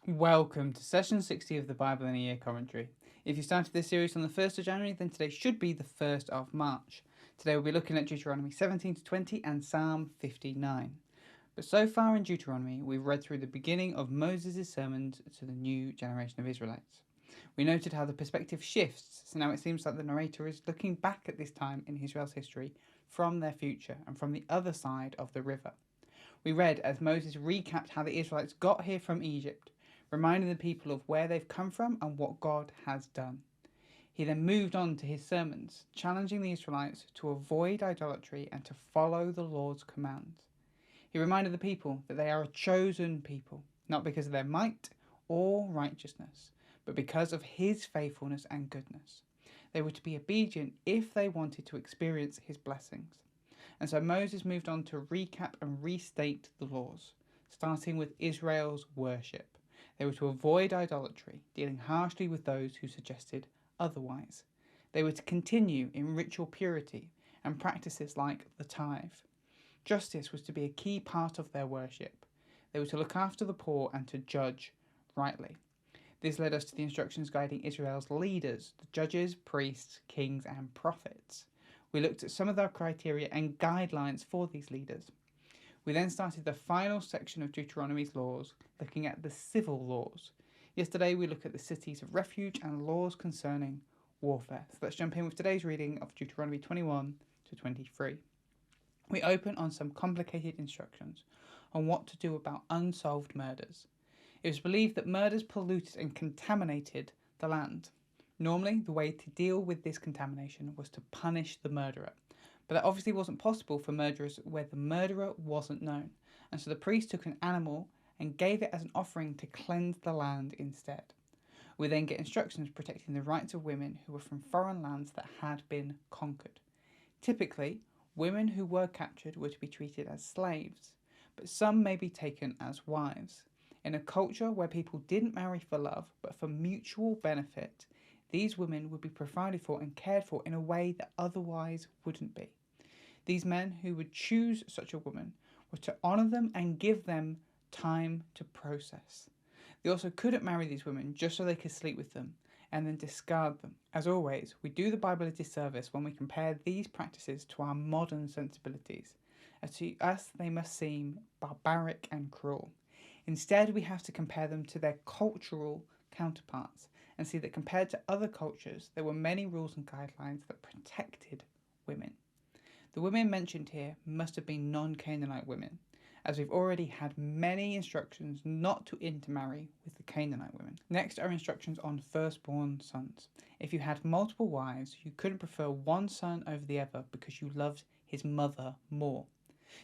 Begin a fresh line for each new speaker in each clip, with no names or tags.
Welcome to session 60 of the Bible in a Year commentary. If you started this series on the 1st of January, then today should be the 1st of March. Today we'll be looking at Deuteronomy 17 to 20 and Psalm 59. But so far in Deuteronomy, we've read through the beginning of Moses' sermons to the new generation of Israelites. We noted how the perspective shifts, so now it seems like the narrator is looking back at this time in Israel's history from their future and from the other side of the river. We read as Moses recapped how the Israelites got here from Egypt, reminding the people of where they've come from and what God has done. He then moved on to his sermons, challenging the Israelites to avoid idolatry and to follow the Lord's commands. He reminded the people that they are a chosen people, not because of their might or righteousness, but because of his faithfulness and goodness. They were to be obedient if they wanted to experience his blessings. And so Moses moved on to recap and restate the laws, starting with Israel's worship. They were to avoid idolatry, dealing harshly with those who suggested otherwise. They were to continue in ritual purity and practices like the tithe. Justice was to be a key part of their worship. They were to look after the poor and to judge rightly. This led us to the instructions guiding Israel's leaders, the judges, priests, kings, and prophets. We looked at some of their criteria and guidelines for these leaders. We then started the final section of Deuteronomy's laws, looking at the civil laws. Yesterday we looked at the cities of refuge and laws concerning warfare. So let's jump in with today's reading of Deuteronomy 21 to 23. We open on some complicated instructions on what to do about unsolved murders. It was believed that murders polluted and contaminated the land. Normally, the way to deal with this contamination was to punish the murderer. But that obviously wasn't possible for murderers where the murderer wasn't known, and so the priest took an animal and gave it as an offering to cleanse the land instead. We then get instructions protecting the rights of women who were from foreign lands that had been conquered. Typically, women who were captured were to be treated as slaves, but some may be taken as wives. In a culture where people didn't marry for love but for mutual benefit, these women would be provided for and cared for in a way that otherwise wouldn't be. These men who would choose such a woman were to honour them and give them time to process. They also couldn't marry these women just so they could sleep with them and then discard them. As always, we do the Bible a disservice when we compare these practices to our modern sensibilities, as to us they must seem barbaric and cruel. Instead, we have to compare them to their cultural counterparts and see that compared to other cultures, there were many rules and guidelines that protected women. The women mentioned here must have been non-Canaanite women, as we've already had many instructions not to intermarry with the Canaanite women. Next are instructions on firstborn sons. If you had multiple wives, you couldn't prefer one son over the other because you loved his mother more.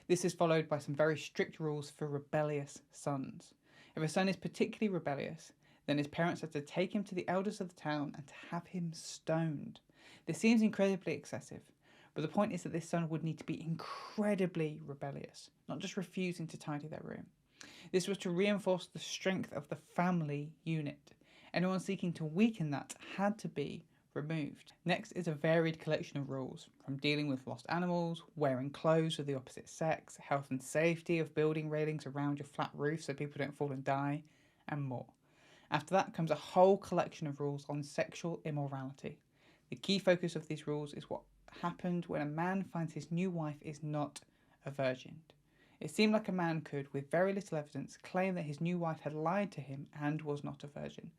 This is followed by some very strict rules for rebellious sons. If a son is particularly rebellious, then his parents had to take him to the elders of the town and to have him stoned. This seems incredibly excessive, but the point is that this son would need to be incredibly rebellious, not just refusing to tidy their room. This was to reinforce the strength of the family unit. Anyone seeking to weaken that had to be removed. Next is a varied collection of rules, from dealing with lost animals, wearing clothes of the opposite sex, health and safety of building railings around your flat roof so people don't fall and die, and more. After that comes a whole collection of rules on sexual immorality. The key focus of these rules is what happened when a man finds his new wife is not a virgin. It seemed like a man could, with very little evidence, claim that his new wife had lied to him and was not a virgin,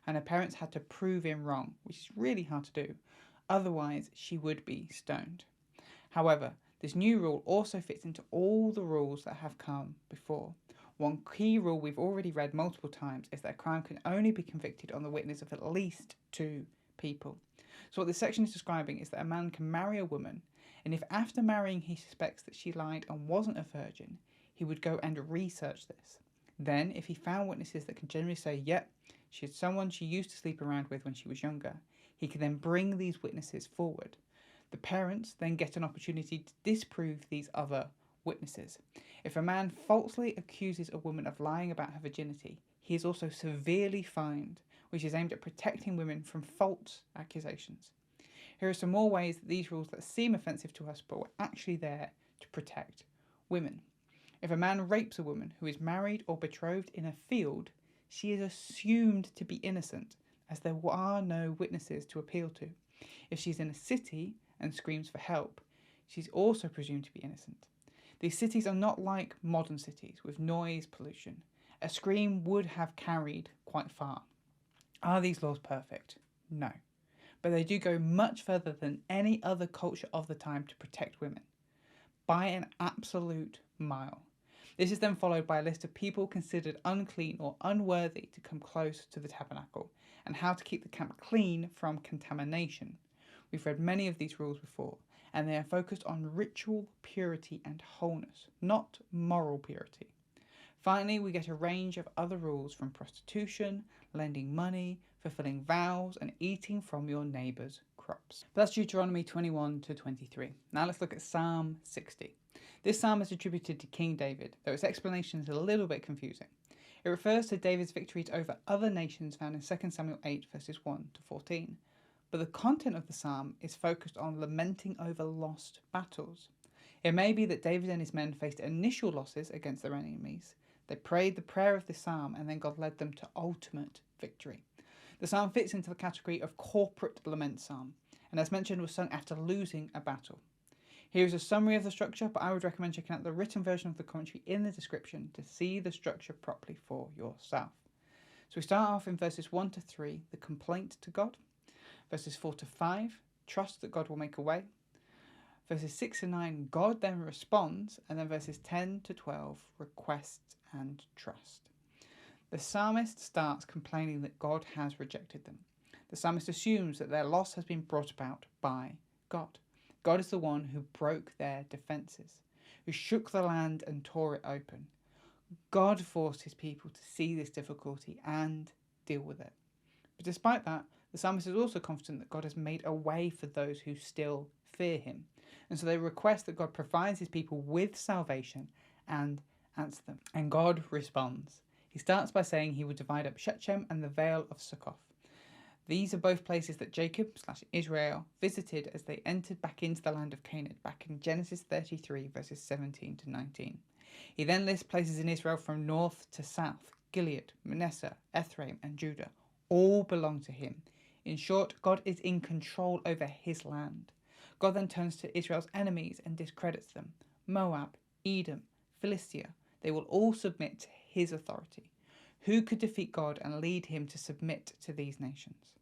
and her parents had to prove him wrong, which is really hard to do. Otherwise, she would be stoned. However, this new rule also fits into all the rules that have come before. One key rule we've already read multiple times is that a crime can only be convicted on the witness of at least two people. So what this section is describing is that a man can marry a woman, and if after marrying he suspects that she lied and wasn't a virgin, he would go and research this. Then, if he found witnesses that can generally say, yep, she had someone she used to sleep around with when she was younger, he can then bring these witnesses forward. The parents then get an opportunity to disprove these other witnesses. If a man falsely accuses a woman of lying about her virginity, he is also severely fined, which is aimed at protecting women from false accusations. Here are some more ways that these rules that seem offensive to us but were actually there to protect women. If a man rapes a woman who is married or betrothed in a field, she is assumed to be innocent, as there are no witnesses to appeal to. If she's in a city and screams for help, she's also presumed to be innocent. These cities are not like modern cities with noise pollution. A scream would have carried quite far. Are these laws perfect? No. But they do go much further than any other culture of the time to protect women, by an absolute mile. This is then followed by a list of people considered unclean or unworthy to come close to the tabernacle, and how to keep the camp clean from contamination. We've read many of these rules before, and they are focused on ritual purity and wholeness, not moral purity. Finally, we get a range of other rules from prostitution, lending money, fulfilling vows, and eating from your neighbour's crops. But that's Deuteronomy 21 to 23. Now let's look at Psalm 60. This psalm is attributed to King David, though its explanation is a little bit confusing. It refers to David's victories over other nations found in 2 Samuel 8 verses 1 to 14. But the content of the psalm is focused on lamenting over lost battles. It may be that David and his men faced initial losses against their enemies. They prayed the prayer of the psalm, and then God led them to ultimate victory. The psalm fits into the category of corporate lament psalm, and as mentioned was sung after losing a battle. Here is a summary of the structure, but I would recommend checking out the written version of the commentary in the description to see the structure properly for yourself. So we start off in verses 1 to 3, the complaint to God. Verses 4 to 5, trust that God will make a way. Verses 6 and 9, God then responds, and then verses 10 to 12, request and trust. The psalmist starts complaining that God has rejected them. The psalmist assumes that their loss has been brought about by God. God is the one who broke their defences, who shook the land and tore it open. God forced his people to see this difficulty and deal with it. But despite that, the psalmist is also confident that God has made a way for those who still fear him. And so they request that God provides his people with salvation and answer them. And God responds. He starts by saying he would divide up Shechem and the Vale of Succoth. These are both places that Jacob/Israel visited as they entered back into the land of Canaan, back in Genesis 33 verses 17 to 19. He then lists places in Israel from north to south: Gilead, Manasseh, Ephraim and Judah. All belong to him. In short, God is in control over his land. God then turns to Israel's enemies and discredits them. Moab, Edom, Philistia, they will all submit to his authority. Who could defeat God and lead him to submit to these nations?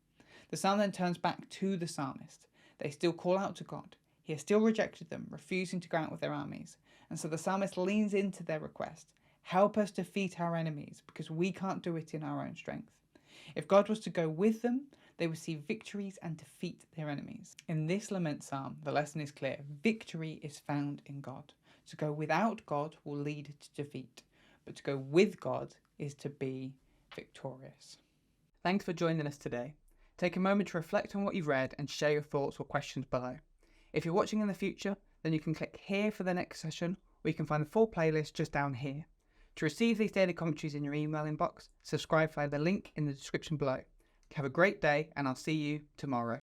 The psalm then turns back to the psalmist. They still call out to God. He has still rejected them, refusing to go out with their armies. And so the psalmist leans into their request. Help us defeat our enemies, because we can't do it in our own strength. If God was to go with them, they would see victories and defeat their enemies. In this lament psalm, the lesson is clear. Victory is found in God. To go without God will lead to defeat, but to go with God is to be victorious. Thanks for joining us today. Take a moment to reflect on what you've read and share your thoughts or questions below. If you're watching in the future, then you can click here for the next session, or you can find the full playlist just down here. To receive these daily commentaries in your email inbox, subscribe via the link in the description below. Have a great day, and I'll see you tomorrow.